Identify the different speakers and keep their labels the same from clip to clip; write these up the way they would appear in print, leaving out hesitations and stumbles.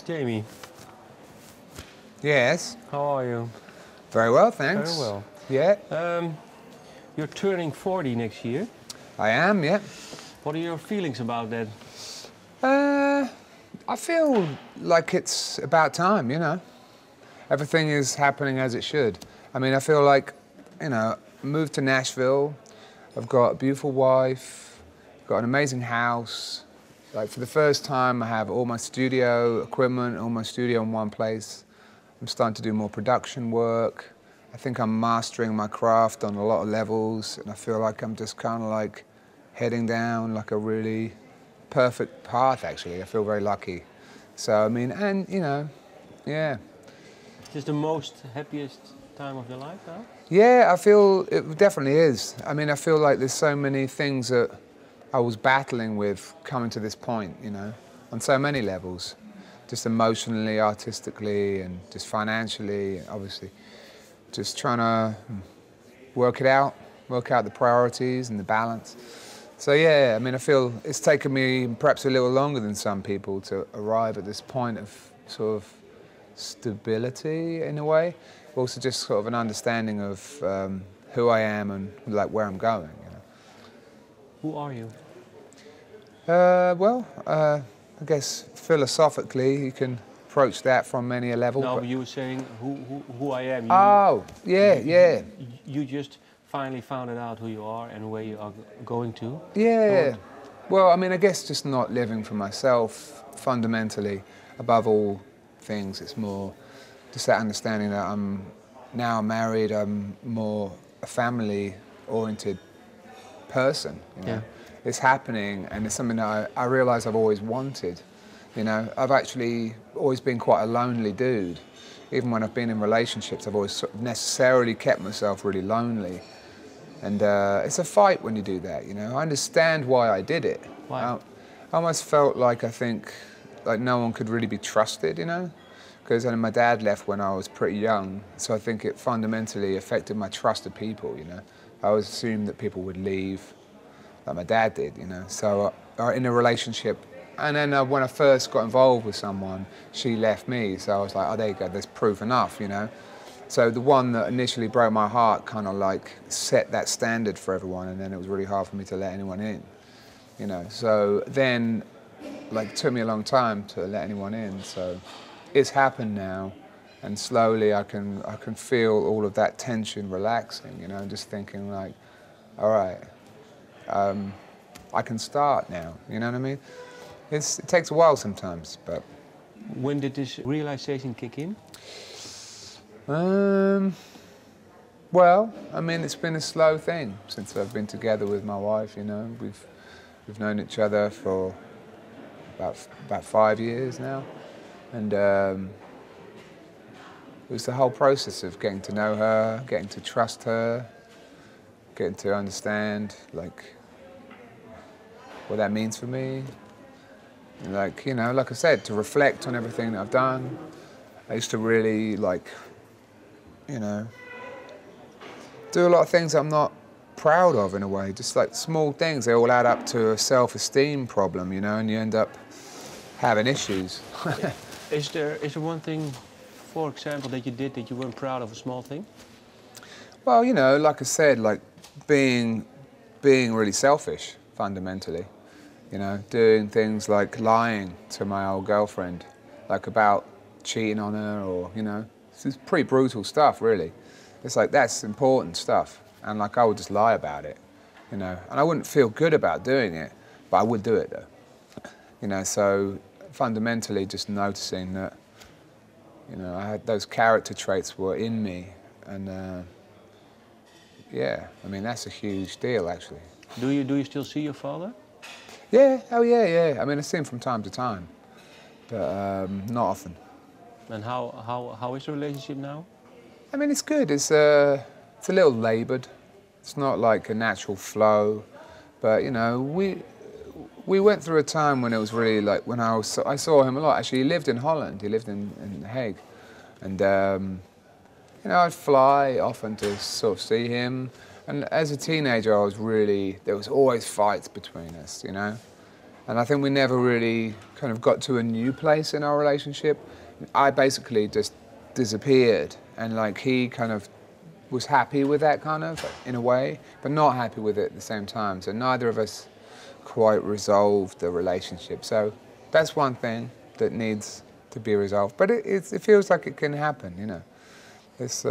Speaker 1: Jamie,
Speaker 2: Yes.
Speaker 1: how are you?
Speaker 2: Very well, thanks.
Speaker 1: Very well.
Speaker 2: Yeah,
Speaker 1: You're turning 40 next year.
Speaker 2: I am, yeah.
Speaker 1: What are your feelings about that?
Speaker 2: I feel like it's about time, you know. Everything is happening as it should. I mean, I feel like, moved to Nashville. I've got a beautiful wife, got an amazing house. Like, for the first time, I have all my studio equipment, all my studio in one place. I'm starting to do more production work. I think I'm mastering my craft on a lot of levels, and I feel like I'm just kind of like heading down like a really perfect path, actually. I feel very lucky. So, I mean, and, yeah.
Speaker 1: Is this the most happiest time of your life now?
Speaker 2: Yeah, I feel it definitely is. I mean, I feel like there's so many things that I was battling with coming to this point, on so many levels. Just emotionally, artistically, and just financially, obviously. Just trying to work out the priorities and the balance. So yeah, I mean, I feel it's taken me perhaps a little longer than some people to arrive at this point of sort of stability in a way. Also just sort of an understanding of who I am and like where I'm going.
Speaker 1: Who are you?
Speaker 2: I guess philosophically you can approach that from many a level.
Speaker 1: No, but you were saying who I am.
Speaker 2: Yeah.
Speaker 1: You just finally found it out who you are and where you are going to.
Speaker 2: Yeah. Well, I mean, I guess just not living for myself fundamentally above all things. It's more just that understanding that I'm now married, I'm more a family-oriented person,
Speaker 1: Yeah.
Speaker 2: It's happening, and it's something that I realise I've always wanted. I've actually always been quite a lonely dude. Even when I've been in relationships, I've always sort of necessarily kept myself really lonely. And it's a fight when you do that, I understand why I did it.
Speaker 1: Why?
Speaker 2: I almost felt like, I think, like no one could really be trusted, Because my dad left when I was pretty young, so I think it fundamentally affected my trust of people, I always assumed that people would leave, like my dad did, So in a relationship, and then when I first got involved with someone, she left me, so I was like, oh, there you go, there's proof enough, So the one that initially broke my heart kind of like set that standard for everyone, and then it was really hard for me to let anyone in, So then, like, it took me a long time to let anyone in, so it's happened now, and slowly I can feel all of that tension relaxing, and just thinking like, all right, I can start now, you know what I mean? It takes a while sometimes, but...
Speaker 1: When did this realization kick in?
Speaker 2: Well, I mean, it's been a slow thing since I've been together with my wife, We've known each other for about 5 years now. And it was the whole process of getting to know her, getting to trust her, getting to understand, like, what that means for me. And like, like I said, to reflect on everything that I've done. I used to really, like, do a lot of things I'm not proud of in a way. Just like small things, they all add up to a self-esteem problem, and you end up having issues.
Speaker 1: Is there one thing, for example, that you did that you weren't proud of, a small thing?
Speaker 2: Well, like I said, like being really selfish, fundamentally. Doing things like lying to my old girlfriend, like about cheating on her, or, it's pretty brutal stuff, really. It's like, that's important stuff, and like I would just lie about it, and I wouldn't feel good about doing it, but I would do it though. So fundamentally just noticing that, I had those character traits were in me, and yeah, I mean, that's a huge deal, actually.
Speaker 1: Do you still see your father?
Speaker 2: Yeah, oh yeah. I mean, I see him from time to time, but not often.
Speaker 1: And how is the relationship now?
Speaker 2: I mean, it's good. It's a little laboured. It's not like a natural flow, but we went through a time when it was really like when I saw him a lot. Actually, he lived in Holland. He lived in The Hague, and I'd fly often to sort of see him. And as a teenager, there was always fights between us, And I think we never really kind of got to a new place in our relationship. I basically just disappeared, and like he kind of was happy with that kind of, in a way, but not happy with it at the same time. So neither of us quite resolved the relationship. So that's one thing that needs to be resolved. But it feels like it can happen, you know. It's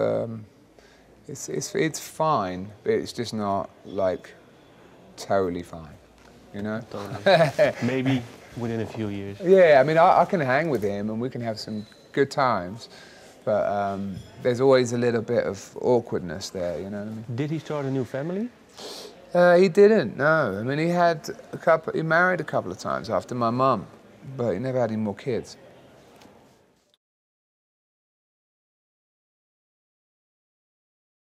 Speaker 2: fine, but it's just not like totally fine, you know.
Speaker 1: Totally. Maybe within a few years.
Speaker 2: Yeah, I mean, I can hang with him and we can have some good times, but there's always a little bit of awkwardness there, you know what I mean?
Speaker 1: Did he start a new family?
Speaker 2: He didn't, no. I mean, he married a couple of times after my mum, but he never had any more kids.